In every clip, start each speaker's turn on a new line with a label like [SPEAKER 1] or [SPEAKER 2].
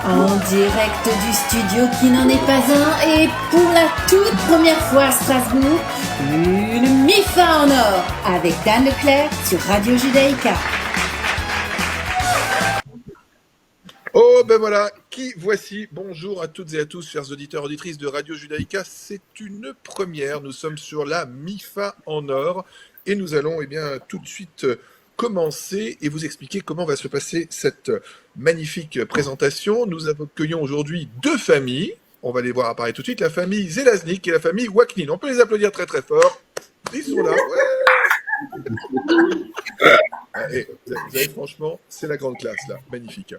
[SPEAKER 1] En direct du studio qui n'en est pas un, et pour la toute première fois à Strasbourg, une MIFA en or avec Dan Leclerc sur Radio Judaïka.
[SPEAKER 2] Oh ben voilà, qui voici. Bonjour à toutes et à tous, chers auditeurs et auditrices de Radio Judaïka. C'est une première, nous sommes sur la MIFA en or et nous allons tout de suite commencer et vous expliquer comment va se passer cette magnifique présentation. Nous accueillons aujourd'hui deux familles, on va les voir apparaître tout de suite, la famille Zelaznik et la famille Waknin. On peut les applaudir très très fort, ils sont là, ouais. Et, vous avez, franchement, c'est la grande classe là, magnifique.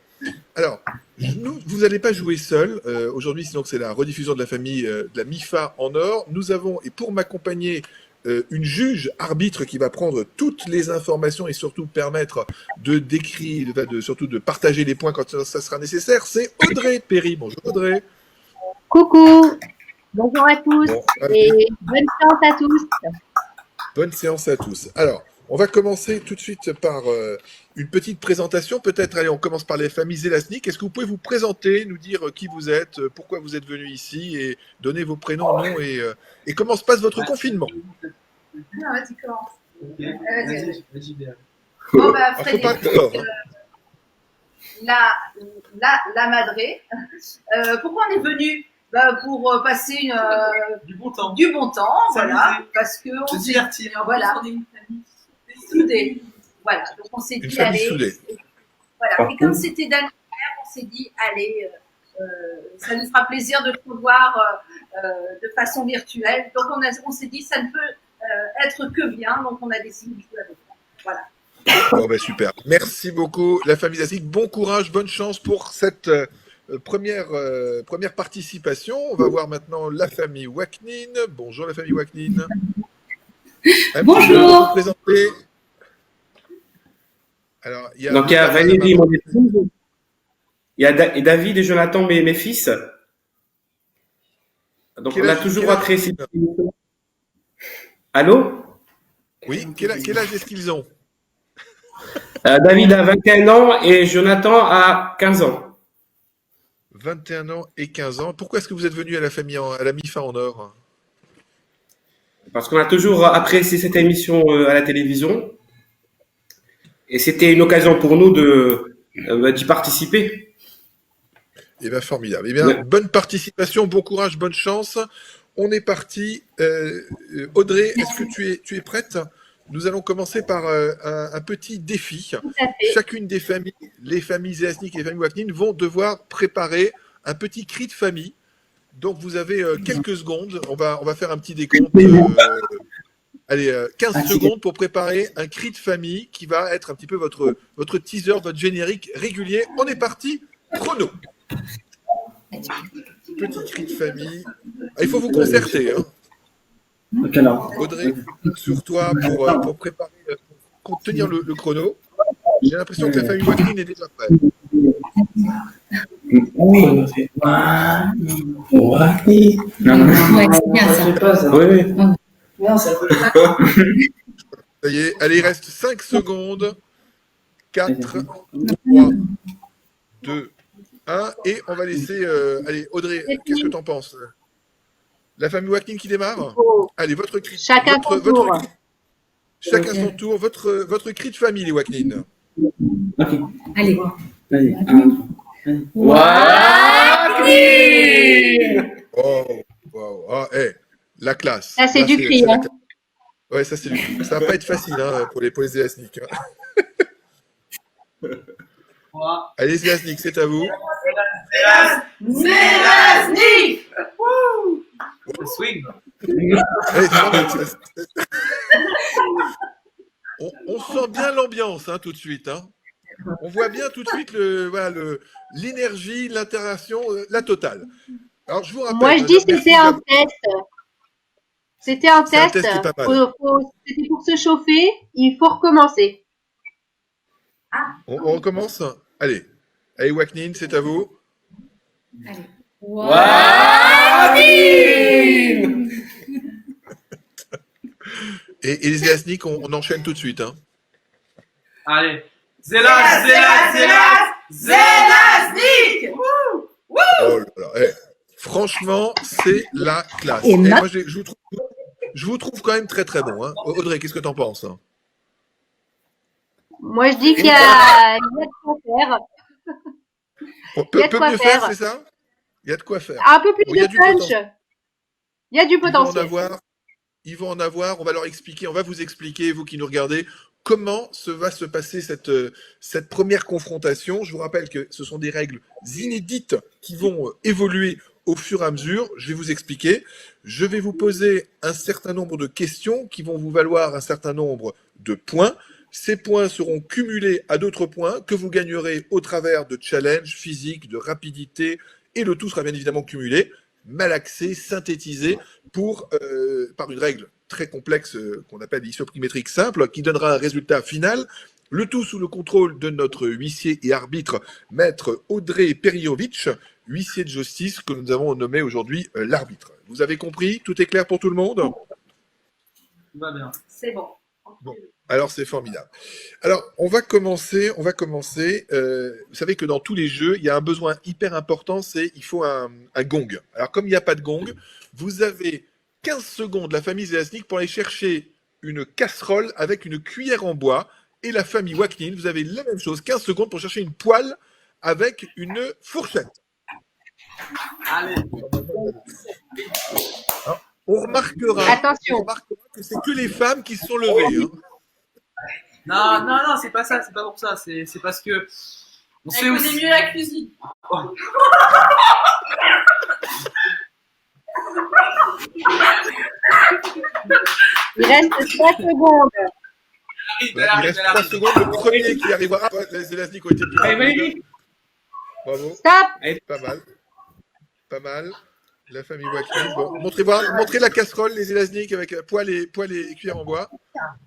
[SPEAKER 2] Alors, vous n'allez pas jouer seul aujourd'hui, sinon c'est la rediffusion de la famille de la MIFA en or. Nous avons, et pour m'accompagner, une juge arbitre qui va prendre toutes les informations et surtout permettre de décrire, surtout de partager les points quand ça sera nécessaire. C'est Audrey Perry. Bonjour Audrey.
[SPEAKER 3] Coucou. Bonjour à tous et bonne séance à tous.
[SPEAKER 2] Bonne séance à tous. Alors, on va commencer tout de suite par une petite présentation. Peut-être, allez, on commence par les familles Zelaznik. Est-ce que vous pouvez vous présenter, nous dire qui vous êtes, pourquoi vous êtes venu ici et donner vos prénoms, noms et comment se passe votre confinement?
[SPEAKER 4] Non, vas-y, commence. Vas-y. Bon, bah, Frédéric, la Madré. Pourquoi on est venu? Pour passer du bon temps, voilà, parce que on s'est dit, voilà, soudée. Voilà, donc on s'est dit, allez, voilà. Et comme c'était Dan Leclerc, on s'est dit, allez, ça nous fera plaisir de te revoir de façon virtuelle. Donc on s'est dit, ça ne peut être que bien, donc on a décidé de jouer avec toi. Voilà.
[SPEAKER 2] Bon, ben, super. Merci beaucoup, la famille Zelaznik. Bon courage, bonne chance pour cette première participation. On va voir maintenant la famille Waknin. Bonjour la famille Waknin.
[SPEAKER 3] Bonjour.
[SPEAKER 2] Alors, il y a
[SPEAKER 5] Valérie, mon épouse. Il y a David et Jonathan, mes fils. Donc, on a toujours apprécié. Allô?
[SPEAKER 2] Oui, quel âge est-ce qu'ils ont?
[SPEAKER 5] David a 21 ans et Jonathan a 15 ans.
[SPEAKER 2] 21 ans et 15 ans. Pourquoi est-ce que vous êtes venu à la MIFA en or?
[SPEAKER 5] Parce qu'on a toujours apprécié cette émission à la télévision. Et c'était une occasion pour nous d'y participer.
[SPEAKER 2] Eh bien, formidable. Eh bien, bonne participation, bon courage, bonne chance. On est parti. Audrey, est-ce que tu es prête? Nous allons commencer par un petit défi. Chacune des familles, les familles Zelaznik et les familles Waknin, vont devoir préparer un petit cri de famille. Donc, vous avez quelques secondes. On va faire un petit décompte. Allez, 15 secondes pour préparer un cri de famille qui va être un petit peu votre teaser, votre générique régulier. On est parti. Chrono. Petit cri de famille. Il faut vous concerter. Hein. Audrey, sur toi pour préparer, pour tenir le chrono. J'ai l'impression que la famille Waknin est déjà prête.
[SPEAKER 3] Oui. C'est bien ça.
[SPEAKER 5] Oui.
[SPEAKER 3] Non, ça peut.
[SPEAKER 2] Ça y est, allez, il reste 5 secondes. 4, 3, 2, 1. Et on va laisser... allez, Audrey, qu'est-ce que tu en penses? La famille Waknin qui démarre? Allez, votre cri.
[SPEAKER 3] Chacun son tour.
[SPEAKER 2] Chacun son tour. Votre cri de famille, les Waknin.
[SPEAKER 3] Okay. Allez.
[SPEAKER 5] Waknin!
[SPEAKER 2] Oh, wow. Ah, hey, la classe.
[SPEAKER 3] Ça, c'est du cri. Hein.
[SPEAKER 2] Ouais, ça, c'est du cri. Ça va pas être facile pour les Zelaznik. Allez, Zelaznik, c'est à vous.
[SPEAKER 4] Zelaznik!
[SPEAKER 5] Swing!
[SPEAKER 2] On sent bien l'ambiance tout de suite. Hein. On voit bien tout de suite l'énergie, l'interaction, la totale. Alors, je vous rappelle.
[SPEAKER 3] Moi, je dis que c'était un test. C'était un test.
[SPEAKER 2] C'était
[SPEAKER 3] pour se chauffer. Il faut recommencer.
[SPEAKER 2] On recommence? Allez, Waknin, c'est à vous.
[SPEAKER 1] Allez.
[SPEAKER 5] Waknin!
[SPEAKER 2] Et les Zelaznik, on enchaîne tout de suite. Hein.
[SPEAKER 6] Allez. Zelaznik!
[SPEAKER 2] Oh là là. Franchement, c'est la classe.
[SPEAKER 1] Et
[SPEAKER 2] moi, je vous trouve quand même très très bon. Hein. Audrey, qu'est-ce que tu en penses?
[SPEAKER 3] Moi, je dis qu'il y a de quoi faire.
[SPEAKER 2] On
[SPEAKER 3] Il y a de
[SPEAKER 2] peut
[SPEAKER 3] quoi
[SPEAKER 2] mieux faire,
[SPEAKER 3] faire.
[SPEAKER 2] c'est ça? Il y a de quoi faire.
[SPEAKER 3] Un peu plus
[SPEAKER 2] Bon, il y a
[SPEAKER 3] de
[SPEAKER 2] du
[SPEAKER 3] punch.
[SPEAKER 2] potentiel.
[SPEAKER 3] Il y a du
[SPEAKER 2] Ils vont en
[SPEAKER 3] potentiel.
[SPEAKER 2] avoir. Ils vont en avoir. On va leur expliquer. On va vous expliquer, vous qui nous regardez, comment va se passer cette première confrontation. Je vous rappelle que ce sont des règles inédites qui vont évoluer au fur et à mesure. Je vais vous expliquer. Je vais vous poser un certain nombre de questions qui vont vous valoir un certain nombre de points. Ces points seront cumulés à d'autres points que vous gagnerez au travers de challenges physiques, de rapidité, et le tout sera bien évidemment cumulé, malaxé, synthétisé par une règle très complexe qu'on appelle isoprimétrique simple, qui donnera un résultat final, le tout sous le contrôle de notre huissier et arbitre, maître Audrey Periovic, huissier de justice que nous avons nommé aujourd'hui l'arbitre. Vous avez compris? Tout est clair pour tout le monde?
[SPEAKER 6] Tout va bien.
[SPEAKER 4] C'est bon.
[SPEAKER 2] Bon. Alors, c'est formidable. Alors, on va commencer. Vous savez que dans tous les jeux, il y a un besoin hyper important, il faut un gong. Alors, comme il n'y a pas de gong, vous avez 15 secondes, la famille Zelaznik, pour aller chercher une casserole avec une cuillère en bois. Et la famille Waknin, vous avez la même chose, 15 secondes pour chercher une poêle avec une fourchette.
[SPEAKER 6] Allez.
[SPEAKER 2] Alors, on remarquera que c'est que les femmes qui se sont levées. Hein.
[SPEAKER 6] Non, c'est pas ça, c'est pas pour ça, c'est parce que on
[SPEAKER 4] Elle connaît mieux la cuisine.
[SPEAKER 6] Oh.
[SPEAKER 3] Il reste 3 secondes.
[SPEAKER 2] Il reste 3 secondes. Le premier qui arrivera. Les élastiques ont été plus rapides. Bravo.
[SPEAKER 3] Stop.
[SPEAKER 2] Pas mal. La famille Waknin. Bon, montrez la casserole, les élastiques avec poêle et cuillère en bois.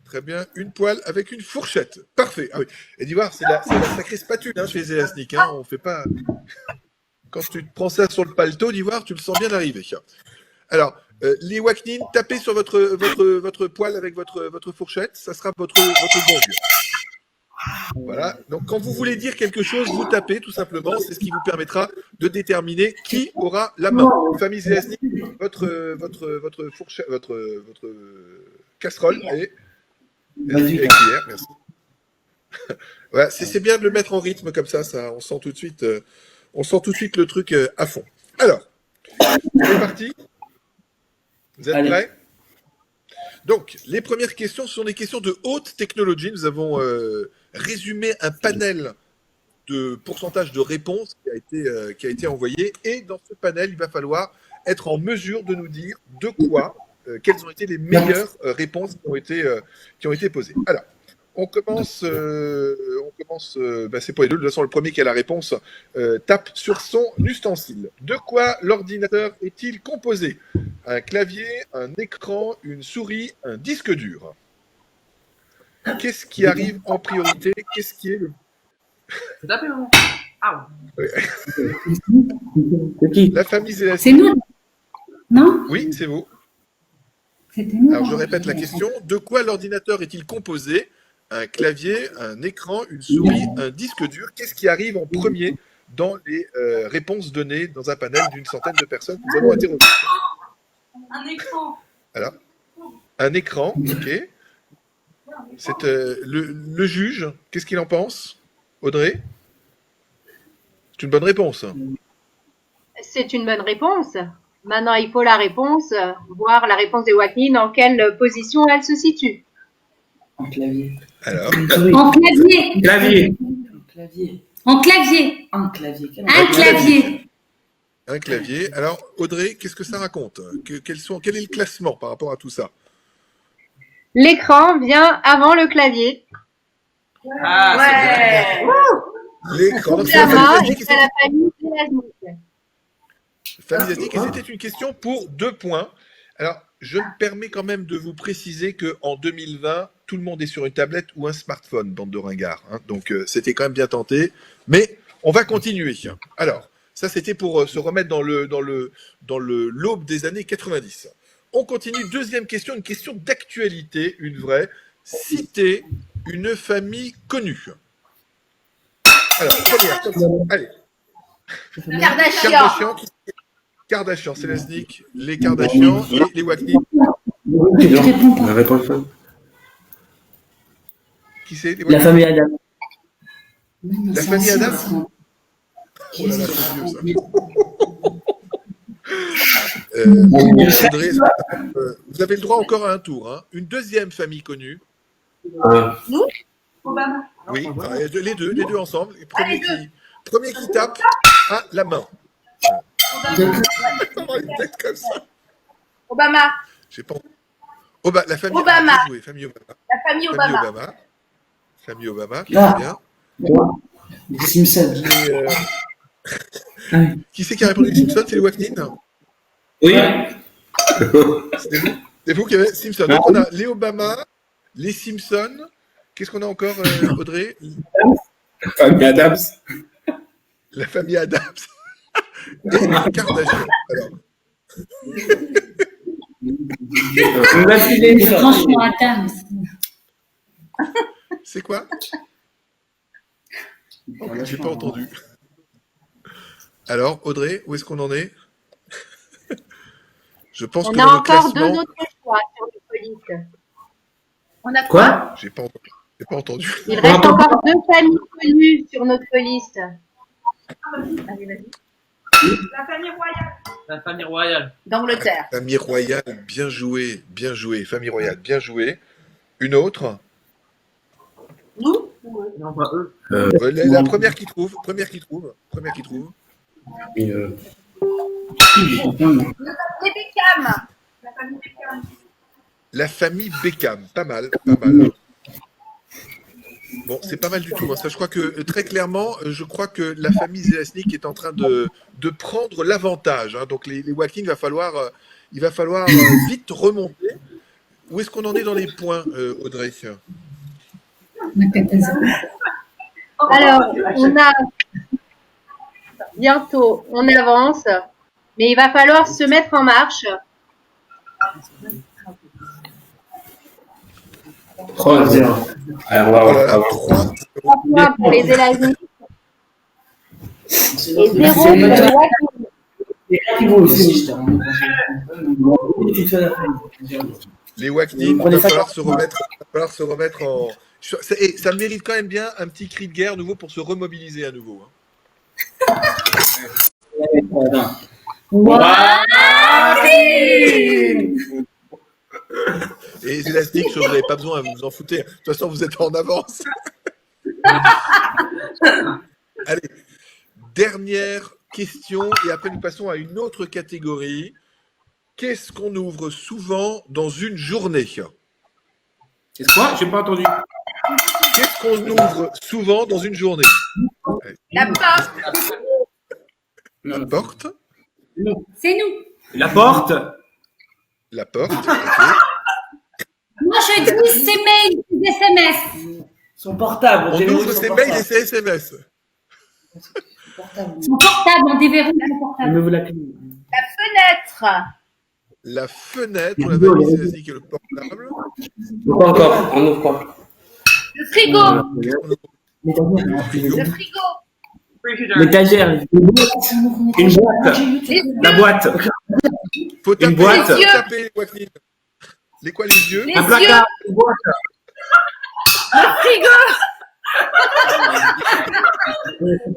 [SPEAKER 2] Très bien. Une poêle avec une fourchette. Parfait. Ah oui. Et d'Ivoire, c'est la sacrée spatule chez les élastiques. Hein. On fait pas. Quand tu te prends ça sur le paletot d'Ivoire, tu le sens bien arriver. Alors, les Waknin, tapez sur votre poêle avec votre fourchette. Ça sera votre gong. Voilà. Donc, quand vous voulez dire quelque chose, vous tapez tout simplement. C'est ce qui vous permettra de déterminer qui aura la main. Famille Zelaznik, votre fourchette, votre casserole et cuillère. Merci. Voilà, c'est bien de le mettre en rythme comme ça. On sent tout de suite le truc à fond. Alors, c'est parti. Vous êtes prêts? Donc, les premières questions sont des questions de haute technologie. Nous avons résumé un panel de pourcentage de réponses qui a été envoyé. Et dans ce panel, il va falloir être en mesure de nous dire quelles ont été les meilleures réponses qui ont été posées. Alors, on commence, c'est pour les deux. De toute façon, le premier qui a la réponse tape sur son ustensile. De quoi l'ordinateur est-il composé? Un clavier, un écran, une souris, un disque dur. Qu'est-ce qui arrive en priorité? Qu'est-ce qui est le...
[SPEAKER 6] C'est tapé, maman. Ah
[SPEAKER 2] ouais. La famille Zelaznik.
[SPEAKER 1] C'est nous, non?
[SPEAKER 2] Oui, c'est vous.
[SPEAKER 1] C'était nous.
[SPEAKER 2] Alors, je répète la question. De quoi l'ordinateur est-il composé? Un clavier, un écran, une souris, un disque dur. Qu'est-ce qui arrive en premier dans les réponses données dans un panel d'une centaine de personnes que nous avons interrogées?
[SPEAKER 4] Un écran.
[SPEAKER 2] Alors, un écran, ok. C'est le juge. Qu'est-ce qu'il en pense, Audrey? C'est une bonne réponse.
[SPEAKER 3] C'est une bonne réponse. Maintenant, il faut la réponse, voir la réponse des Waknin, en quelle position elle se situe.
[SPEAKER 7] En clavier.
[SPEAKER 2] Alors,
[SPEAKER 1] En clavier.
[SPEAKER 5] Clavier.
[SPEAKER 7] En clavier.
[SPEAKER 1] En clavier.
[SPEAKER 7] En clavier.
[SPEAKER 1] Un clavier.
[SPEAKER 2] un clavier. Alors, Audrey, qu'est-ce que ça raconte? Quel est le classement par rapport à tout ça?
[SPEAKER 3] L'écran vient avant le clavier.
[SPEAKER 6] Ah,
[SPEAKER 4] Ouais.
[SPEAKER 2] L'écran. Donc,
[SPEAKER 3] La main et c'est la famille Zelaznik.
[SPEAKER 2] Famille Zelaznik, et c'était une question pour 2 points. Alors, je me permets quand même de vous préciser qu'en 2020, tout le monde est sur une tablette ou un smartphone, bande de ringards. Hein. Donc, c'était quand même bien tenté. Mais on va continuer. Alors, ça, c'était pour se remettre dans l'aube des années 90. On continue. Deuxième question, une question d'actualité, une vraie. Citez une famille connue. Alors, première, allez.
[SPEAKER 4] Kardashian.
[SPEAKER 2] Kardashian, c'est Lesnick, les Kardashian et les Wagner.
[SPEAKER 5] La réponse.
[SPEAKER 2] Qui c'est les
[SPEAKER 7] La
[SPEAKER 2] Wagner?
[SPEAKER 7] famille Adam.
[SPEAKER 2] La famille Adam. Oh là là, c'est vieux ça. Audrey, vous avez le droit encore à un tour. Hein. Une deuxième famille connue.
[SPEAKER 4] Nous Obama.
[SPEAKER 2] Oui, les deux ensemble. Premier qui tape à la main. Peut-être comme ça.
[SPEAKER 4] Obama.
[SPEAKER 2] J'ai pas. La famille
[SPEAKER 4] Obama.
[SPEAKER 2] Oui, famille Obama.
[SPEAKER 4] La famille Obama.
[SPEAKER 2] Famille Obama, qui
[SPEAKER 7] Ah.
[SPEAKER 2] est bien.
[SPEAKER 7] Les Simpsons.
[SPEAKER 2] Qui c'est qui a répondu les Simpsons? C'est les Wagner?
[SPEAKER 5] Oui.
[SPEAKER 2] C'est vous qui avez Simpson. Donc on a les Obama, les Simpsons. Qu'est-ce qu'on a encore, Audrey?
[SPEAKER 5] Famille Adams.
[SPEAKER 2] La famille Adams. Et les Kardashian. Alors,
[SPEAKER 1] Franchement, Adam.
[SPEAKER 2] c'est quoi? J'ai pas entendu. Alors, Audrey, où est-ce qu'on en est? Je pense
[SPEAKER 3] On
[SPEAKER 2] que
[SPEAKER 3] a
[SPEAKER 2] dans le
[SPEAKER 3] encore
[SPEAKER 2] classement...
[SPEAKER 3] deux autres choix sur le police.
[SPEAKER 4] On a
[SPEAKER 5] Quoi?
[SPEAKER 2] J'ai pas entendu.
[SPEAKER 3] Il reste encore deux familles connues sur notre liste.
[SPEAKER 4] Allez, vas-y. La famille royale.
[SPEAKER 6] La famille royale.
[SPEAKER 4] D'Angleterre.
[SPEAKER 2] Famille royale, bien joué, bien joué. Famille royale, bien joué. Une autre?
[SPEAKER 4] Nous
[SPEAKER 6] Non, pas eux.
[SPEAKER 2] La première qui trouve. Première qui trouve.
[SPEAKER 4] Les Beckham. La famille Beckham.
[SPEAKER 2] La famille Beckham, pas mal, pas mal. Bon, c'est pas mal du tout. Hein. Ça, je crois que très clairement, je crois que la famille Zelaznik est en train de prendre l'avantage. Hein. Donc les Watkins, il va falloir vite remonter. Où est-ce qu'on en est dans les points, Audrey?
[SPEAKER 3] Alors, on a bientôt, on avance, mais il va falloir se mettre en marche.
[SPEAKER 5] 3-0.
[SPEAKER 2] Voilà, 3.
[SPEAKER 3] 3 points pour les États-Unis et 0 pour les Watkins.
[SPEAKER 7] Et vous aussi, je t'ai rendu.
[SPEAKER 2] Les Watkins, il va falloir se remettre en. Et ça mérite quand même bien un petit cri de guerre nouveau pour se remobiliser à nouveau. Hein. Et les élastiques, je n'avais pas besoin, vous vous en foutez. De toute façon, vous êtes en avance. Allez, dernière question, et après nous passons à une autre catégorie. Qu'est-ce qu'on ouvre souvent dans une journée?
[SPEAKER 5] C'est quoi? J'ai pas entendu.
[SPEAKER 2] Qu'est-ce qu'on ouvre souvent dans une journée?
[SPEAKER 4] La porte.
[SPEAKER 2] La porte.
[SPEAKER 1] C'est nous.
[SPEAKER 5] La porte.
[SPEAKER 2] La porte. Ok.
[SPEAKER 1] Moi, je dis ses mails, ses SMS.
[SPEAKER 7] Son portable.
[SPEAKER 2] On ouvre ses mails et ses SMS.
[SPEAKER 1] Son portable, on déverrouille son portable.
[SPEAKER 7] On ouvre la clé.
[SPEAKER 4] La fenêtre.
[SPEAKER 2] La fenêtre, on avait mis Zelaznik et le portable.
[SPEAKER 5] Pas encore. On ouvre pas.
[SPEAKER 4] Le frigo.
[SPEAKER 7] L'étagère.
[SPEAKER 4] Le frigo.
[SPEAKER 7] L'étagère.
[SPEAKER 5] Une boîte. La boîte.
[SPEAKER 2] Faut taper,
[SPEAKER 5] Une boîte.
[SPEAKER 2] faut taper les Watkins. Les quoi, les yeux?
[SPEAKER 4] Les
[SPEAKER 5] Un
[SPEAKER 4] yeux.
[SPEAKER 5] placard. Une boîte.
[SPEAKER 4] Le frigo.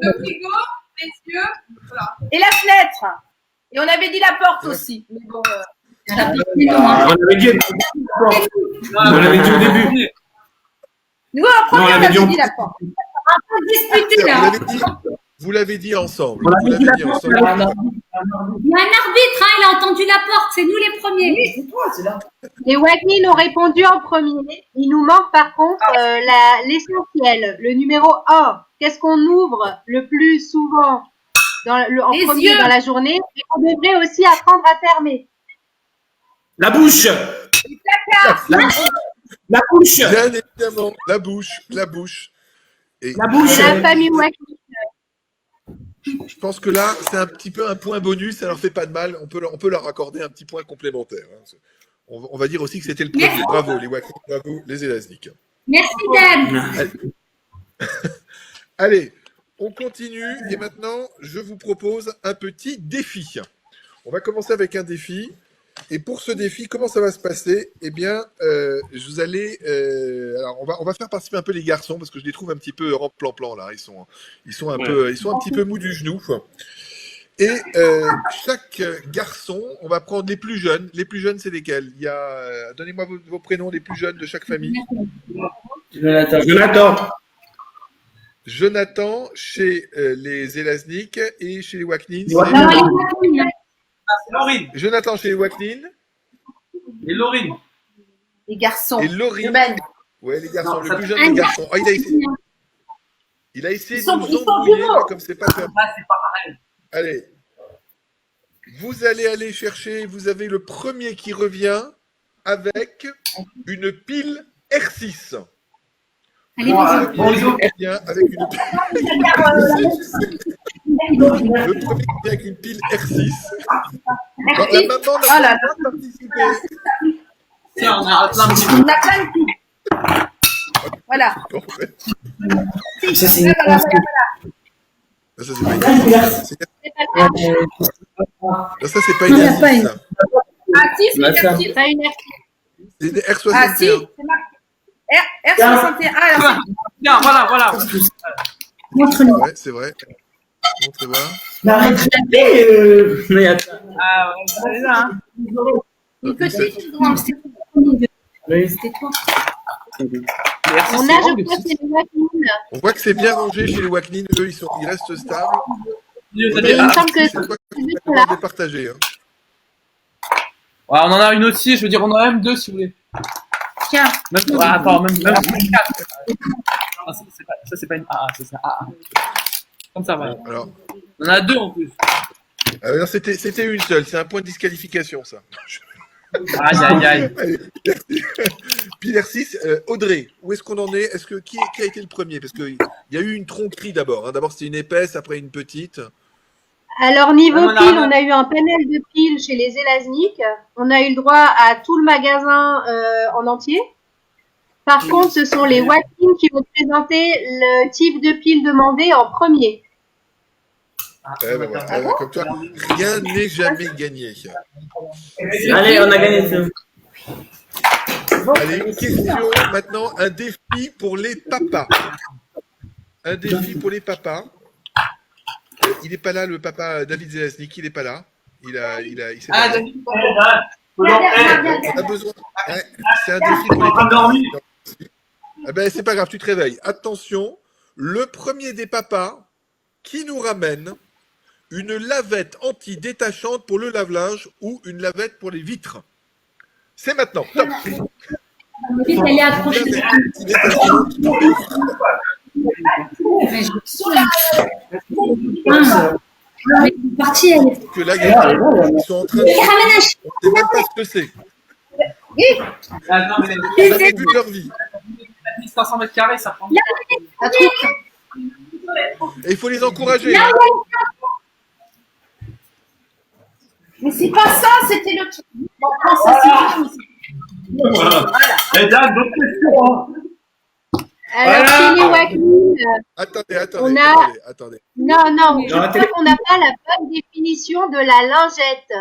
[SPEAKER 4] Le frigo. Les yeux. Voilà. Et la fenêtre. Et on avait dit la porte aussi. Mais bon,
[SPEAKER 5] On avait dit. On avait dit au début.
[SPEAKER 4] nous, en premier,
[SPEAKER 5] on
[SPEAKER 4] on
[SPEAKER 5] avait
[SPEAKER 4] avait
[SPEAKER 5] dit
[SPEAKER 4] dit la porte.
[SPEAKER 1] Disputé, là.
[SPEAKER 2] Vous l'avez dit ensemble.
[SPEAKER 5] On
[SPEAKER 2] Vous
[SPEAKER 5] l'avait dit
[SPEAKER 2] l'avez dit ensemble.
[SPEAKER 1] Il y a un arbitre, hein, il a entendu la porte, c'est nous les premiers.
[SPEAKER 7] C'est toi, c'est là.
[SPEAKER 3] Les Wagnil ont répondu en premier. Il nous manque par contre l'essentiel, le numéro 1. Qu'est-ce qu'on ouvre le plus souvent en
[SPEAKER 4] Les
[SPEAKER 3] premier
[SPEAKER 4] yeux.
[SPEAKER 3] dans la journée et qu'on devrait aussi apprendre à fermer?
[SPEAKER 5] La bouche. La bouche.
[SPEAKER 2] Bien évidemment, la bouche. Et
[SPEAKER 5] La bouche.
[SPEAKER 3] C'est la famille Wagnil.
[SPEAKER 2] je pense que là, c'est un petit peu un point bonus, ça leur fait pas de mal. On peut leur accorder un petit point complémentaire. Hein. On va dire aussi que c'était le premier. Bravo les Watkins, bravo les Zelaznik.
[SPEAKER 1] Merci, Dan.
[SPEAKER 2] Allez, On continue et maintenant, je vous propose un petit défi. On va commencer avec un défi. Et pour ce défi, comment ça va se passer? Eh bien, vous allez. Alors, on va faire participer un peu les garçons parce que je les trouve un petit peu en plan-plan là. Ils sont un petit peu mous du genou. Et chaque garçon, on va prendre les plus jeunes. Les plus jeunes, c'est lesquels? Il y a. Donnez-moi vos prénoms, les plus jeunes de chaque famille.
[SPEAKER 5] Jonathan.
[SPEAKER 2] Jonathan chez les Elasnik et chez les Waknin.
[SPEAKER 6] C'est Laurine.
[SPEAKER 2] Jonathan chez les Waknin.
[SPEAKER 6] Et Laurine.
[SPEAKER 4] Les garçons.
[SPEAKER 2] Et Laurine.
[SPEAKER 4] Ben,
[SPEAKER 2] Ouais, les garçons, le plus jeune des garçons. Ah, il a essayé
[SPEAKER 4] Ils
[SPEAKER 2] de
[SPEAKER 4] sont
[SPEAKER 2] nous
[SPEAKER 4] plus
[SPEAKER 2] embrouiller,
[SPEAKER 4] forts.
[SPEAKER 2] là, comme c'est pas fait.
[SPEAKER 6] Ah, c'est pas pareil.
[SPEAKER 2] Allez. Vous allez aller chercher, vous avez le premier qui revient avec une pile R6.
[SPEAKER 1] Allez,
[SPEAKER 6] Bon,
[SPEAKER 1] vas-y.
[SPEAKER 6] bon, ils ont-
[SPEAKER 2] Vient avec une pile. Le premier qui vient avec une pile R6. Bon, la maman
[SPEAKER 4] Oh
[SPEAKER 2] n'a
[SPEAKER 4] là
[SPEAKER 2] pas participé.
[SPEAKER 6] Tiens, on a plein de petits.
[SPEAKER 4] On a plein de filles. Voilà.
[SPEAKER 2] Bon, ouais.
[SPEAKER 7] Ça, c'est
[SPEAKER 4] Voilà, voilà, voilà.
[SPEAKER 2] Ça, c'est pas une R6. Ça, c'est pas une
[SPEAKER 1] Il y a pas
[SPEAKER 2] R6.
[SPEAKER 1] une-
[SPEAKER 2] ça.
[SPEAKER 4] Ah si, c'est
[SPEAKER 7] Bah, ça.
[SPEAKER 4] R6.
[SPEAKER 3] Pas une RT.
[SPEAKER 2] C'est des R61.
[SPEAKER 4] Ah si, c'est marqué. R61. Ah, alors
[SPEAKER 6] Tiens, voilà.
[SPEAKER 1] Montre-nous.
[SPEAKER 2] Ouais, c'est vrai. Montrez-moi.
[SPEAKER 7] Mais arrête de taper, mais attends.
[SPEAKER 6] Ah, ouais, c'est ça, hein.
[SPEAKER 1] Une petite grande. C'était toi.
[SPEAKER 6] Merci,
[SPEAKER 3] On
[SPEAKER 6] c'est
[SPEAKER 3] a,
[SPEAKER 6] bon,
[SPEAKER 3] je
[SPEAKER 6] les
[SPEAKER 3] crois,
[SPEAKER 6] petits.
[SPEAKER 3] c'est les Waknin.
[SPEAKER 2] On voit que c'est bien rangé chez les Waknin. Eux, ils restent stables.
[SPEAKER 6] Mieux,
[SPEAKER 3] Mais
[SPEAKER 6] t'as
[SPEAKER 3] il me
[SPEAKER 6] des-
[SPEAKER 3] semble que
[SPEAKER 2] C'est quoi
[SPEAKER 3] c'est
[SPEAKER 2] que
[SPEAKER 3] juste
[SPEAKER 2] vous
[SPEAKER 3] là.
[SPEAKER 2] avez partagé. Hein.
[SPEAKER 6] Ouais, on en a une aussi, je veux dire, on en a même deux si vous voulez.
[SPEAKER 3] Tiens.
[SPEAKER 6] Même, attends, même quatre. Ah, ça, c'est pas une AA, c'est ça. AA. Comme ça, voilà.
[SPEAKER 2] Alors,
[SPEAKER 6] On en a deux en plus.
[SPEAKER 2] non, c'était une seule. C'est un point de disqualification, ça.
[SPEAKER 6] Aïe.
[SPEAKER 2] Allez, Pile R6. Audrey, où est-ce qu'on en est? Qui a été le premier? Parce qu'il y a eu une tromperie d'abord. Hein. D'abord, c'était une épaisse, après une petite.
[SPEAKER 3] Alors, niveau
[SPEAKER 6] On a-
[SPEAKER 3] piles, on a eu un panel de piles chez les Elasnik. On a eu le droit à tout le magasin en entier. Par contre, ce sont les Waknin qui vont présenter le type de pile demandé en premier.
[SPEAKER 2] Ben voilà. Comme toi, rien n'est jamais gagné.
[SPEAKER 7] Allez, on a gagné ça.
[SPEAKER 2] Allez, une question maintenant, un défi pour les papas. Un défi pour les papas. Il n'est pas là, le papa David Zelaznik, il n'est pas là. Il s'est
[SPEAKER 6] Ah,
[SPEAKER 2] barré.
[SPEAKER 6] David.
[SPEAKER 2] On a besoin. Ouais, c'est un défi pour les papas. Ah ben, c'est pas grave, tu te réveilles. Attention, le premier des papas qui nous ramène une lavette anti-détachante pour le lave-linge ou une lavette pour les vitres. C'est maintenant. Top.
[SPEAKER 1] Vite, elle est accrochée.
[SPEAKER 2] Une lavette anti-détachante pour les vitres.
[SPEAKER 1] Mais c'est parti, elle est.
[SPEAKER 2] Que là, ils sont en train de.
[SPEAKER 1] Ramène un chien.
[SPEAKER 2] On ne sait même pas ce que c'est.
[SPEAKER 6] Ah, non, mais
[SPEAKER 2] Ils ont vu leur vie.
[SPEAKER 6] 500 mètres carrés, ça prend.
[SPEAKER 2] Et il faut les encourager.
[SPEAKER 4] Mais c'est pas ça, c'était le truc. Bon, prends ça, c'est tout.
[SPEAKER 6] Et Dan, d'autres questions.
[SPEAKER 3] Alors,
[SPEAKER 6] Voilà.
[SPEAKER 3] chez les Waknin,
[SPEAKER 2] Attendez.
[SPEAKER 3] non, je
[SPEAKER 5] Non,
[SPEAKER 3] crois qu'on n'a pas la bonne définition de la lingette.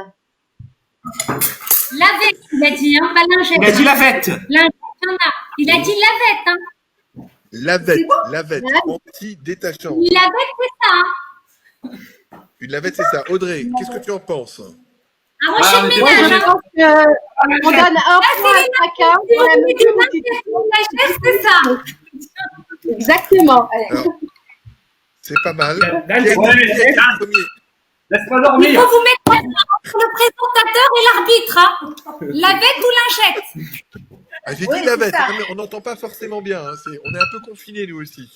[SPEAKER 1] Lavette, il a dit, hein, pas lingette.
[SPEAKER 5] Il a dit la fête.
[SPEAKER 1] Lingette, il y en a. Il a dit lavette, hein.
[SPEAKER 2] Lavette anti-détachante.
[SPEAKER 1] Lavette, c'est ça, hein.
[SPEAKER 2] Une lavette, c'est ça. Audrey, qu'est-ce que tu en penses?
[SPEAKER 1] Ah, moi, je suis
[SPEAKER 6] Ah,
[SPEAKER 1] le
[SPEAKER 6] mais
[SPEAKER 3] Moi,
[SPEAKER 1] ménage,
[SPEAKER 3] je
[SPEAKER 1] hein.
[SPEAKER 3] pense qu'on donne un point à chacun pour la mesure où tu
[SPEAKER 1] Lavette, c'est ça.
[SPEAKER 3] Exactement.
[SPEAKER 2] Alors, c'est pas mal.
[SPEAKER 5] Dan,
[SPEAKER 2] Qui a
[SPEAKER 5] c'est
[SPEAKER 2] dit-
[SPEAKER 5] bon.
[SPEAKER 2] qui a dit le premier?
[SPEAKER 6] Laisse-moi
[SPEAKER 1] Il
[SPEAKER 6] dormir.
[SPEAKER 1] faut vous mettre entre le présentateur et l'arbitre, hein. Lavette ou lingette.
[SPEAKER 2] Ah, j'ai
[SPEAKER 4] Oui,
[SPEAKER 2] dit lavette.
[SPEAKER 4] c'est ça.
[SPEAKER 2] Ah, mais on n'entend pas forcément bien. Hein. On est un peu confinés, nous aussi.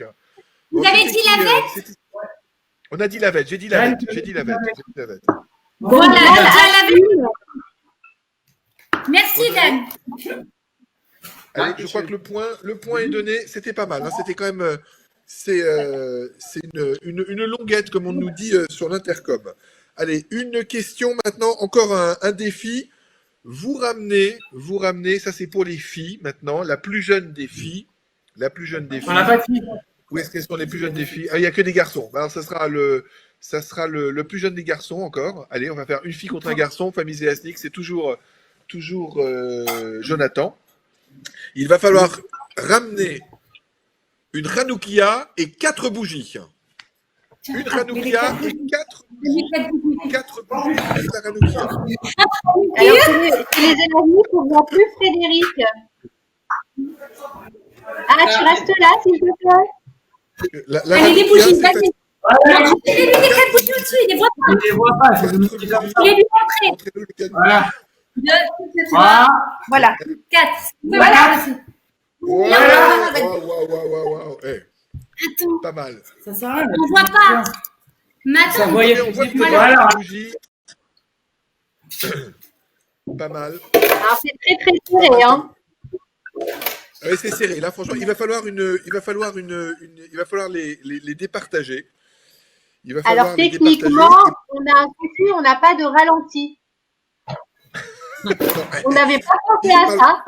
[SPEAKER 1] Vous
[SPEAKER 2] Bon,
[SPEAKER 1] avez
[SPEAKER 2] c'était
[SPEAKER 1] dit
[SPEAKER 2] qui,
[SPEAKER 1] lavette
[SPEAKER 2] c'était- On a dit lavette. J'ai dit lavette.
[SPEAKER 1] Voilà, elle a dit lavette. Merci, Dan.
[SPEAKER 2] Allez, je crois que le point est donné. C'était pas mal. Hein. C'était quand même. C'est une longuette, comme on nous dit sur l'intercom. Allez, une question maintenant. Encore un défi. Vous ramenez. Ça c'est pour les filles maintenant. La plus jeune des filles.
[SPEAKER 5] On l'a pas dit.
[SPEAKER 2] Où est-ce qu'elles sont les plus jeunes des filles? Ah, il n'y a que des garçons. Alors, ça sera le plus jeune des garçons encore. Allez, on va faire une fille contre un garçon. Famille Zélasnik, c'est toujours Jonathan. Il va falloir ramener une Hanoukia et 4 bougies. Une Hanoukia et 4 bougies de la Hanoukia.
[SPEAKER 3] Alors, c'est les Zélasnik, on ne voit plus Frédéric. Ah, tu restes là, s'il te plaît.
[SPEAKER 2] La
[SPEAKER 8] Allez, les
[SPEAKER 2] Hanoukia,
[SPEAKER 8] bougies,
[SPEAKER 2] c'est
[SPEAKER 8] vas-y. Mettez-les, les 4 bougies au-dessus, il les voit pas.
[SPEAKER 7] Je ne les vois pas, je vais me montrer comme ça.
[SPEAKER 8] Il est lui montrer.
[SPEAKER 2] Montrez-le, le cadre.
[SPEAKER 7] Voilà.
[SPEAKER 8] 2, 3,
[SPEAKER 7] Voilà.
[SPEAKER 4] Voilà.
[SPEAKER 8] 4.
[SPEAKER 4] Voilà.
[SPEAKER 2] Wow,
[SPEAKER 8] Là,
[SPEAKER 2] wow. Eh,
[SPEAKER 8] attends,
[SPEAKER 2] pas mal.
[SPEAKER 7] Ça sert à rien.
[SPEAKER 8] on voit pas. Mais
[SPEAKER 7] Ça
[SPEAKER 8] attends,
[SPEAKER 7] voyait.
[SPEAKER 2] On voit que
[SPEAKER 7] Voilà.
[SPEAKER 2] la bougie. Pas mal.
[SPEAKER 3] Alors, c'est très, très serré, hein.
[SPEAKER 2] Oui, c'est serré. Là, franchement, il va falloir les départager. Il va falloir
[SPEAKER 3] Alors,
[SPEAKER 2] les
[SPEAKER 3] techniquement,
[SPEAKER 2] départager.
[SPEAKER 3] on a un souci, on n'a pas de ralenti. On n'avait pas pensé à ça.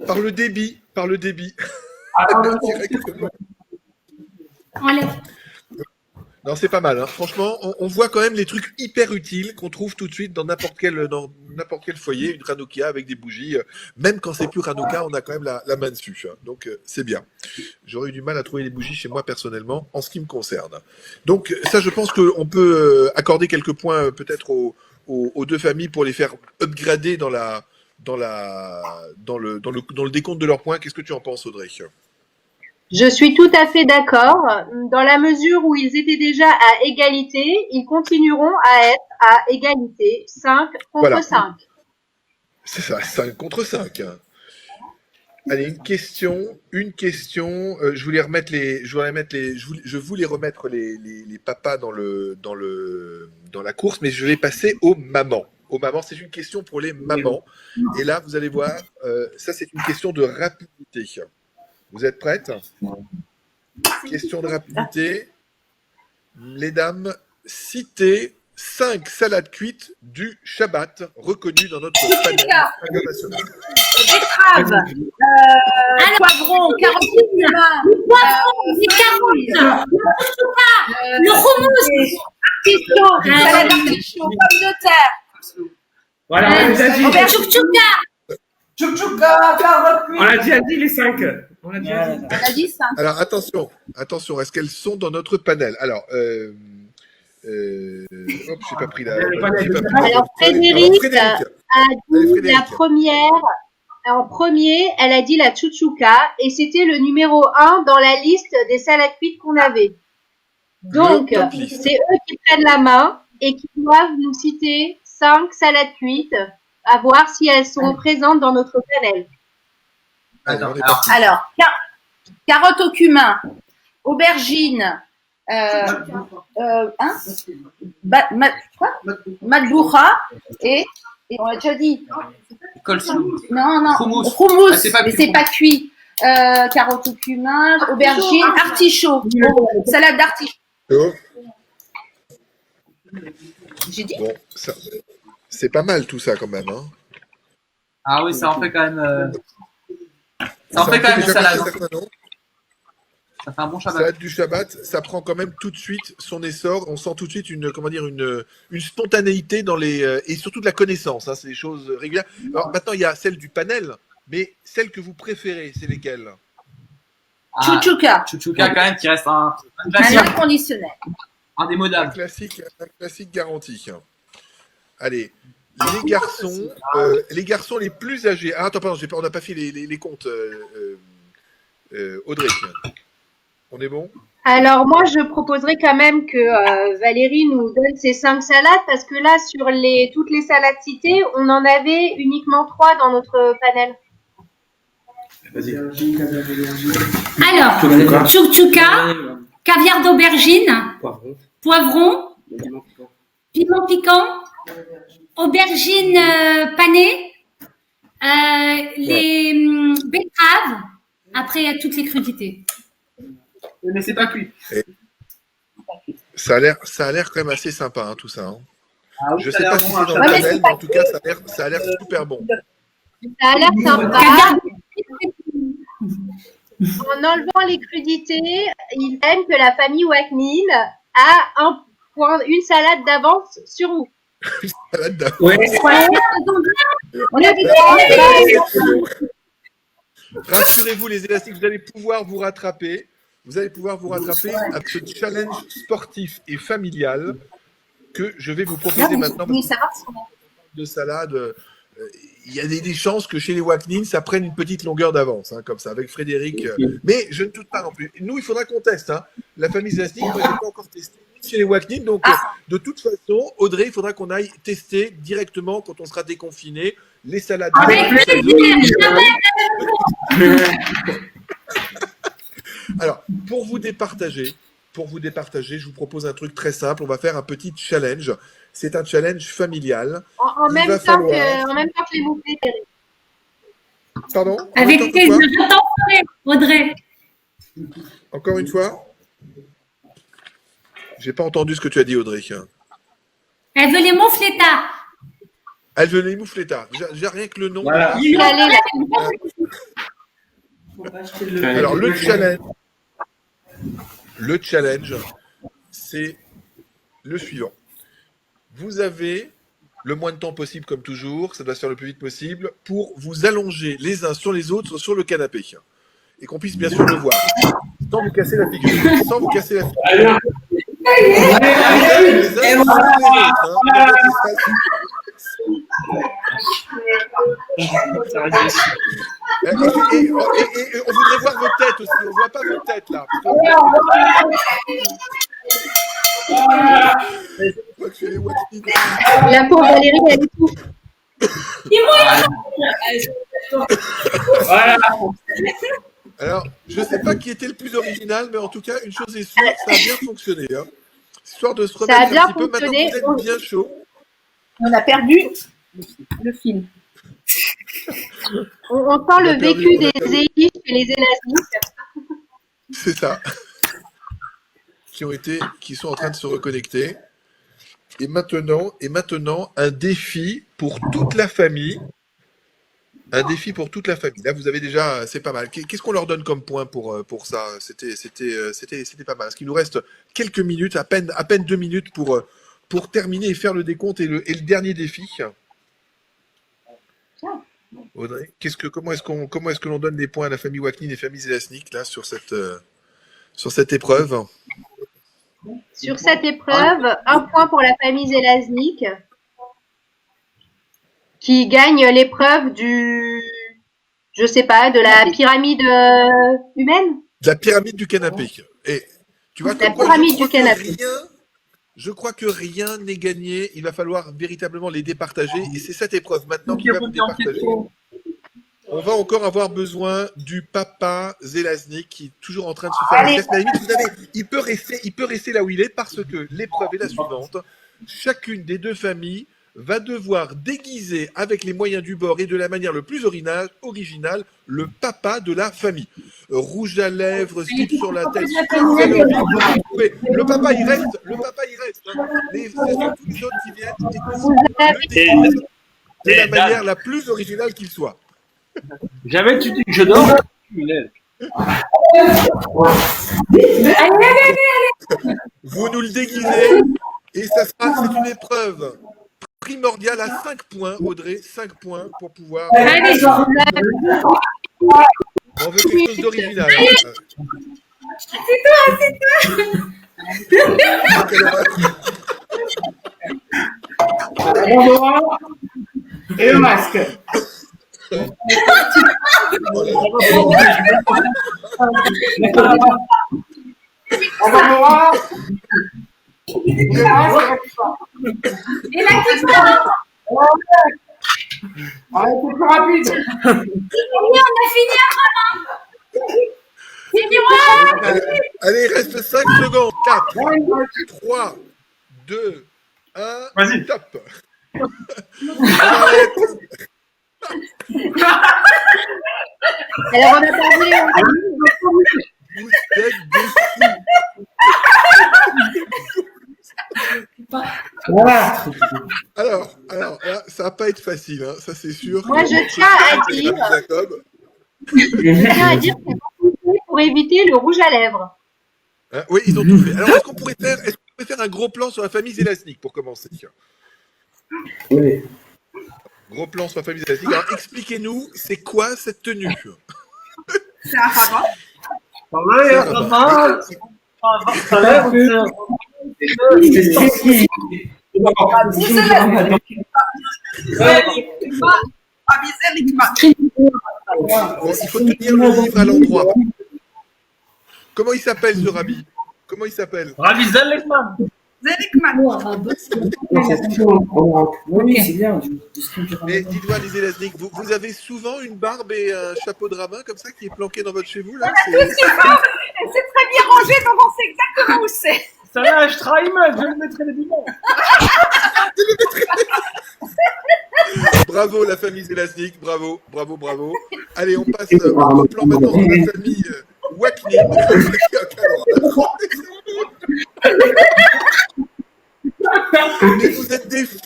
[SPEAKER 2] Par le débit. Directement.
[SPEAKER 8] enlève.
[SPEAKER 2] Non, c'est pas mal. Hein. Franchement, on voit quand même les trucs hyper utiles qu'on trouve tout de suite dans n'importe quel foyer, une Hanoukia avec des bougies. Même quand c'est plus Hanouka, on a quand même la main dessus. Hein. Donc, c'est bien. J'aurais eu du mal à trouver les bougies chez moi personnellement, en ce qui me concerne. Donc, ça, je pense qu'on peut accorder quelques points peut-être aux deux familles pour les faire upgrader dans le décompte de leurs points. Qu'est-ce que tu en penses, Audrey?
[SPEAKER 3] Je suis tout à fait d'accord. Dans la mesure où ils étaient déjà à égalité, ils continueront à être à égalité. 5 contre
[SPEAKER 2] Voilà.
[SPEAKER 3] 5.
[SPEAKER 2] C'est ça, 5 contre 5. Allez, une question. Je voulais remettre je voulais remettre les papas dans la course, mais je vais passer aux mamans. C'est une question pour les mamans. Et là, vous allez voir, ça c'est une question de rapidité. Vous êtes prêtes? Question de rapidité. Les dames, citez 5 salades cuites du Shabbat reconnues dans notre panel international.
[SPEAKER 4] Betterave, poivron, carottes, cumin,
[SPEAKER 8] Les carottes, le hummus,
[SPEAKER 4] artichaut, salade d'artichaut, pommes de terre,
[SPEAKER 5] Voilà, on a déjà dit.
[SPEAKER 8] chouchouka.
[SPEAKER 7] Chouchouka, carotte cuite.
[SPEAKER 5] On a déjà dit les 5. On a déjà dit.
[SPEAKER 4] on a dit 5.
[SPEAKER 2] Alors attention, est-ce qu'elles sont dans notre panel? Alors, j'ai pas pris la.
[SPEAKER 3] Alors, Frédéric a dit
[SPEAKER 2] Frédéric.
[SPEAKER 3] la première. En premier, elle a dit la chouchouka et c'était le numéro 1 dans la liste des salades cuites qu'on avait. Donc,
[SPEAKER 2] Le top list.
[SPEAKER 3] c'est eux qui prennent la main et qui doivent nous citer 5 salades cuites à voir si elles sont présentes dans notre panel.
[SPEAKER 2] Allez, on est parti.
[SPEAKER 4] Alors, carottes au cumin, aubergines, madboura et on l'a déjà dit. Non,
[SPEAKER 6] Hummus.
[SPEAKER 4] hummus,
[SPEAKER 6] Ah, c'est pas
[SPEAKER 4] mais
[SPEAKER 6] cuit,
[SPEAKER 4] c'est pas cuit. Carottes au cumin, aubergines, artichaut, salade d'artichaut.
[SPEAKER 2] Oh,
[SPEAKER 4] J'ai dit.
[SPEAKER 2] bon, c'est pas mal tout ça quand même. Hein.
[SPEAKER 6] Ah oui, ça en fait quand même. Ça en fait quand même une
[SPEAKER 2] déjà
[SPEAKER 6] salade.
[SPEAKER 2] passer certains noms.
[SPEAKER 6] Ça fait un bon Shabbat.
[SPEAKER 2] Salade du Shabbat, ça prend quand même tout de suite son essor. On sent tout de suite une spontanéité dans et surtout de la connaissance. Hein, c'est des choses régulières. Alors maintenant, il y a celle du panel, mais celles que vous préférez, c'est lesquelles?
[SPEAKER 4] Chouchouka,
[SPEAKER 6] Chouchouka quand même qui reste un
[SPEAKER 4] un
[SPEAKER 6] classique
[SPEAKER 4] inconditionnel.
[SPEAKER 6] indémodable.
[SPEAKER 2] Un classique garanti. Allez, les garçons les plus âgés. Ah, attends, pardon, on n'a pas fait les comptes. Audrey, on est bon?
[SPEAKER 3] Alors moi, je proposerais quand même que Valérie nous donne ses 5 salades parce que là, sur toutes les salades citées, on en avait uniquement 3 dans notre panel.
[SPEAKER 5] Vas-y.
[SPEAKER 8] Alors, chouchouka, caviar d'aubergine,
[SPEAKER 5] Poivron.
[SPEAKER 8] poivron, piment piquant, aubergine panée, les betteraves. Après, il y a toutes les crudités.
[SPEAKER 6] Mais c'est pas cuit.
[SPEAKER 2] Ça a l'air quand même assez sympa, hein, tout ça. Hein.
[SPEAKER 6] Ah oui,
[SPEAKER 2] Je
[SPEAKER 6] ça
[SPEAKER 2] sais
[SPEAKER 6] a
[SPEAKER 2] pas
[SPEAKER 6] l'air
[SPEAKER 2] si
[SPEAKER 6] bon,
[SPEAKER 2] c'est dans
[SPEAKER 6] hein.
[SPEAKER 2] le
[SPEAKER 3] Ouais, mais
[SPEAKER 2] panel,
[SPEAKER 3] c'est
[SPEAKER 2] mais en tout cas, ça a l'air super bon.
[SPEAKER 3] Ça a l'air sympa.
[SPEAKER 8] Caviar,
[SPEAKER 3] En enlevant les crudités, il aime que la famille Waknin a une salade d'avance sur vous.
[SPEAKER 2] Salade d'avance.
[SPEAKER 5] Ouais.
[SPEAKER 3] On a dit
[SPEAKER 2] Rassurez-vous, les élastiques, vous allez pouvoir vous rattraper. Vous allez pouvoir vous rattraper avec ce challenge sportif et familial que je vais vous proposer maintenant.
[SPEAKER 4] Oui, ça va.
[SPEAKER 2] De salade, il y a des chances que chez les Waknin, ça prenne une petite longueur d'avance, hein, comme ça, avec Frédéric. Mais je ne doute pas non plus. Nous, il faudra qu'on teste. Hein. La famille Zasnik, moi, je n'ai pas encore testé chez les Waknin. Donc, de toute façon, Audrey, il faudra qu'on aille tester directement quand on sera déconfiné les salades.
[SPEAKER 8] Avec plaisir.
[SPEAKER 2] Alors, pour vous départager, je vous propose un truc très simple. On va faire un petit challenge. C'est un challenge familial.
[SPEAKER 3] En même temps que les mouflés.
[SPEAKER 2] Pardon?
[SPEAKER 8] Avec plaisir. Je t'en ferai, Audrey.
[SPEAKER 2] Encore une fois? J'ai pas entendu ce que tu as dit, Audrey.
[SPEAKER 8] Elle veut les moufletas.
[SPEAKER 2] Elle veut les moufletas. J'ai rien que le nom.
[SPEAKER 5] Voilà.
[SPEAKER 2] Alors, le challenge, c'est le suivant. Vous avez le moins de temps possible, comme toujours, ça doit se faire le plus vite possible, pour vous allonger les uns sur les autres sur le canapé. Et qu'on puisse bien sûr le voir. Sans vous casser la figure. Et on voudrait voir vos têtes aussi. On ne voit pas vos têtes là.
[SPEAKER 3] La pauvre Valérie, elle est tout.
[SPEAKER 5] Voilà.
[SPEAKER 2] Alors, je ne sais pas qui était le plus original, mais en tout cas, une chose est sûre, ça a bien fonctionné. Hein. Histoire de se remettre un petit peu. Maintenant, vous êtes bien chaud.
[SPEAKER 4] On a perdu le film.
[SPEAKER 3] On sent le vécu des Élish et les Élastiques.
[SPEAKER 2] C'est ça. Qui sont en train de se reconnecter. Et maintenant, un défi pour toute la famille. Un défi pour toute la famille. Là, vous avez déjà, c'est pas mal. Qu'est-ce qu'on leur donne comme point pour ça? C'était pas mal. Parce qu'il nous reste quelques minutes, à peine 2 minutes pour terminer et faire le décompte et le dernier défi. Audrey, comment est-ce que l'on donne des points à la famille Waknin et famille Zelasnik là sur cette épreuve?
[SPEAKER 3] Sur cette épreuve, 1 point pour la famille Zelaznik qui gagne l'épreuve de la pyramide humaine.
[SPEAKER 2] De la pyramide du canapé. Et tu vois,
[SPEAKER 3] la pyramide du canapé.
[SPEAKER 2] Je crois que rien n'est gagné. Il va falloir véritablement les départager. Et c'est cette épreuve maintenant qui va vous départager. On va encore avoir besoin du papa Zelaznik qui est toujours en train de se faire un test. Mais à la limite, vous savez, il peut rester là où il est parce que l'épreuve est la suivante. Chacune des 2 familles va devoir déguiser avec les moyens du bord et de la manière le plus originale le papa de la famille. Rouge à lèvres, slip sur la tête, le papa il reste. Hein. C'est surtout les autres qui viennent et de la manière la plus originale qu'il soit.
[SPEAKER 6] Jamais tu dis que je dors.
[SPEAKER 2] Vous nous le déguisez et c'est une épreuve primordiale à 5 points, Audrey, 5 points pour pouvoir.
[SPEAKER 8] Allez,
[SPEAKER 2] On veut quelque chose d'original.
[SPEAKER 8] c'est toi.
[SPEAKER 7] Et le masque. On va voir.
[SPEAKER 8] Et la question.
[SPEAKER 7] Allez, c'est plus rapide.
[SPEAKER 8] On a fini avant. C'est du roi.
[SPEAKER 2] Allez, il reste 5 secondes. 4, 3, 2, 1.
[SPEAKER 6] Vas-y.
[SPEAKER 2] Top. Arrête.
[SPEAKER 3] Alors, on a parlé.
[SPEAKER 2] Vous êtes des fous.
[SPEAKER 7] Voilà.
[SPEAKER 2] Alors, là, ça va pas être facile, hein, ça c'est sûr.
[SPEAKER 3] Moi, je tiens à dire que c'est compliqué éviter le rouge à lèvres.
[SPEAKER 2] Hein, oui, ils ont tout fait. Alors, est-ce qu'on pourrait faire un gros plan sur la famille Zelaznik pour commencer?
[SPEAKER 5] Oui.
[SPEAKER 2] Gros plan sur la famille Zelaznik. Alors, expliquez-nous, c'est quoi cette tenue?
[SPEAKER 4] C'est un rabat.
[SPEAKER 2] Bon, il faut tenir le livre à l'endroit. Comment il s'appelle ce rabbi? Comment il s'appelle?
[SPEAKER 6] Ravi Zelikman.
[SPEAKER 5] Oui, c'est bien.
[SPEAKER 2] Mais dites-moi, les Zelaznik, vous avez souvent une barbe et un chapeau de rabbin comme ça qui est planqué dans votre chez vous là?
[SPEAKER 4] C'est très bien rangé, donc on sait exactement où c'est.
[SPEAKER 6] Ça là, je trahis mal, je le mettrai le dimanche.
[SPEAKER 2] Bravo la famille Zelaznik, bravo, bravo, bravo. Allez, on passe au plan maintenant de la famille Waknin. Mais vous êtes des fous.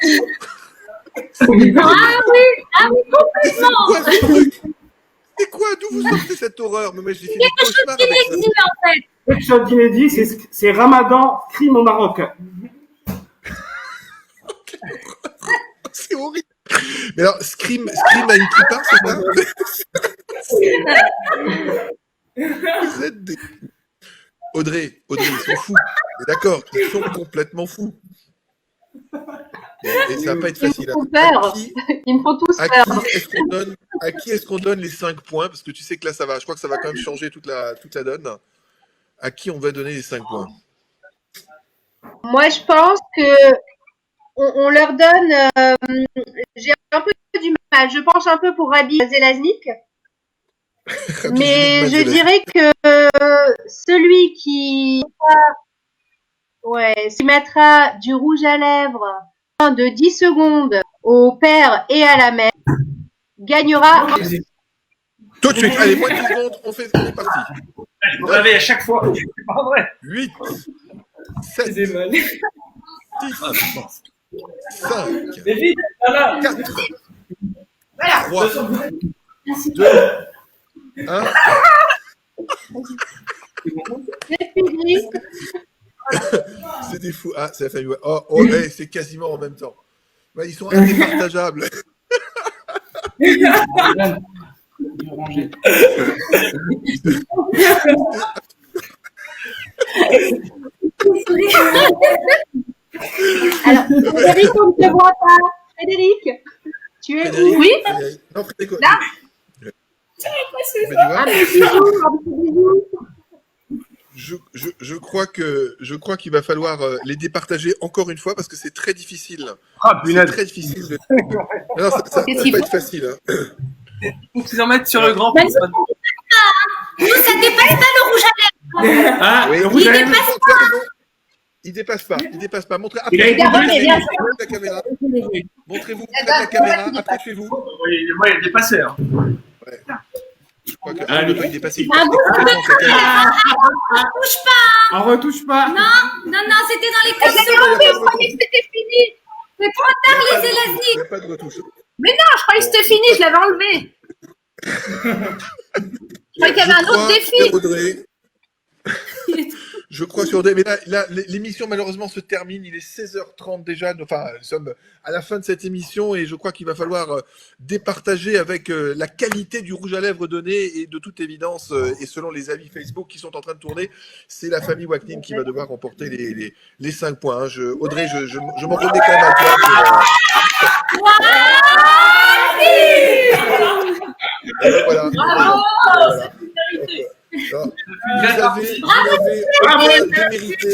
[SPEAKER 8] Ah oui, complètement.
[SPEAKER 2] C'est quoi? D'où vous sortez cette horreur? Mais moi j'ai fait des cauchemars
[SPEAKER 8] Il
[SPEAKER 2] avec ça.
[SPEAKER 8] existe en fait.
[SPEAKER 7] Quelque chose d'inédit, c'est Ramadan, crime au Maroc.
[SPEAKER 2] C'est horrible. Mais alors, Scream a une kippa, c'est ça? Vous êtes des... Audrey, ils sont fous. Mais d'accord, ils sont complètement fous. Et ça va pas être facile.
[SPEAKER 3] Ils me font peur. Ils me font tous peur.
[SPEAKER 2] À qui est-ce qu'on donne les 5 points? Parce que tu sais que là, ça va. Je crois que ça va quand même changer toute la donne. À qui on va donner les 5 points?
[SPEAKER 3] Moi, je pense que on leur donne. J'ai un peu du mal. Je penche un peu pour Rabbi Zelaznik. Mais je dirais que celui qui mettra du rouge à lèvres de 10 secondes au père et à la mère gagnera.
[SPEAKER 2] Tout de suite, allez, moins de 10 secondes, on est parti.
[SPEAKER 6] Je me réveille à chaque fois. C'est pas vrai.
[SPEAKER 2] 8, 7, 6, 5,
[SPEAKER 6] Mais vite, voilà.
[SPEAKER 2] 4, 3, 2, 1.
[SPEAKER 3] C'est fini.
[SPEAKER 2] C'est des fous. Ah, c'est la famille. Oh, hey, c'est quasiment en même temps. Bah, ils sont indépartageables.
[SPEAKER 3] Alors, Frédéric, on ne te voit pas. Frédéric, tu es où?
[SPEAKER 8] Oui.
[SPEAKER 2] Non, Frédéric.
[SPEAKER 4] Là.
[SPEAKER 2] Mais tu vois,
[SPEAKER 3] Un petit bisou.
[SPEAKER 2] je crois qu'il va falloir les départager encore une fois parce que c'est très difficile.
[SPEAKER 6] Ah,
[SPEAKER 2] C'est
[SPEAKER 6] punaise.
[SPEAKER 2] très difficile. Non, ça va pas être facile. Hein.
[SPEAKER 6] Faut qu'ils en mettent sur le grand.
[SPEAKER 8] Nous, ça dépasse pas le rouge à lèvres.
[SPEAKER 5] Ah,
[SPEAKER 2] Oui,
[SPEAKER 5] le rouge à lèvres.
[SPEAKER 2] Il dépasse pas. Montrez
[SPEAKER 5] Il a été
[SPEAKER 2] la caméra. Montrez-vous près de la caméra. Approchez-vous.
[SPEAKER 6] Oui, il est dépassé. Hein.
[SPEAKER 2] Ouais. Je crois que
[SPEAKER 5] Allez.
[SPEAKER 2] il dépasse.
[SPEAKER 8] Ah bon? Touche pas.
[SPEAKER 5] On retouche pas.
[SPEAKER 8] Non, c'était dans les 15 secondes.
[SPEAKER 4] Je croyais que c'était fini.
[SPEAKER 8] C'est trop tard, les Zelaznik.
[SPEAKER 2] Il n'y a pas de retouche.
[SPEAKER 4] Mais non, je croyais que c'était fini, je l'avais enlevé. Je croyais qu'il y avait un autre défi.
[SPEAKER 2] Audrey. Je crois sur Audrey. Mais là, l'émission malheureusement se termine. Il est 16h30 déjà. Enfin, nous sommes à la fin de cette émission et je crois qu'il va falloir départager avec la qualité du rouge à lèvres donné et de toute évidence, et selon les avis Facebook qui sont en train de tourner, c'est la famille Waknin qui va devoir remporter les 5 points. Hein. Audrey, je m'en remets quand même à toi. Voilà. Voilà. Non, vous avez démérité.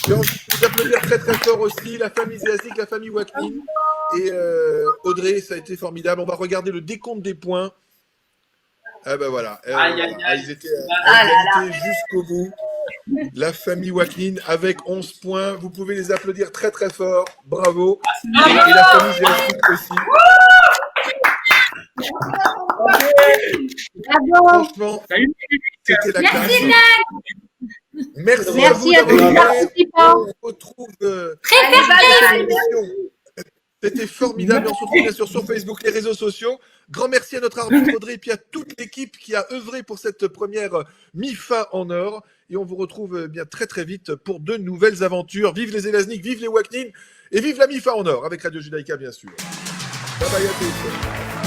[SPEAKER 2] J'ai envie de vous applaudir très très fort aussi, la famille Zelaznik, la famille Waknin. Et Audrey, ça a été formidable. On va regarder le décompte des points. Ah ben voilà. Ils étaient à égalité jusqu'au bout. La famille Waknin avec 11 points. Vous pouvez les applaudir très très fort. Bravo. Et la famille Zelaznik aussi. Franchement, c'était la classe. Merci à vous
[SPEAKER 3] Merci à tous les
[SPEAKER 2] d'avoir été là.
[SPEAKER 3] participants.
[SPEAKER 2] On retrouve
[SPEAKER 8] Très
[SPEAKER 2] cette émission C'était formidable. On se retrouve bien sûr sur Facebook, les réseaux sociaux. Grand merci à notre arbitre Audrey et puis à toute l'équipe qui a œuvré pour cette première MIFA en or. Et on vous retrouve bien très très vite pour de nouvelles aventures. Vive les Elazniks, vive les Waknin et vive la MIFA en or avec Radio Judaïka bien sûr. Bye bye à tous.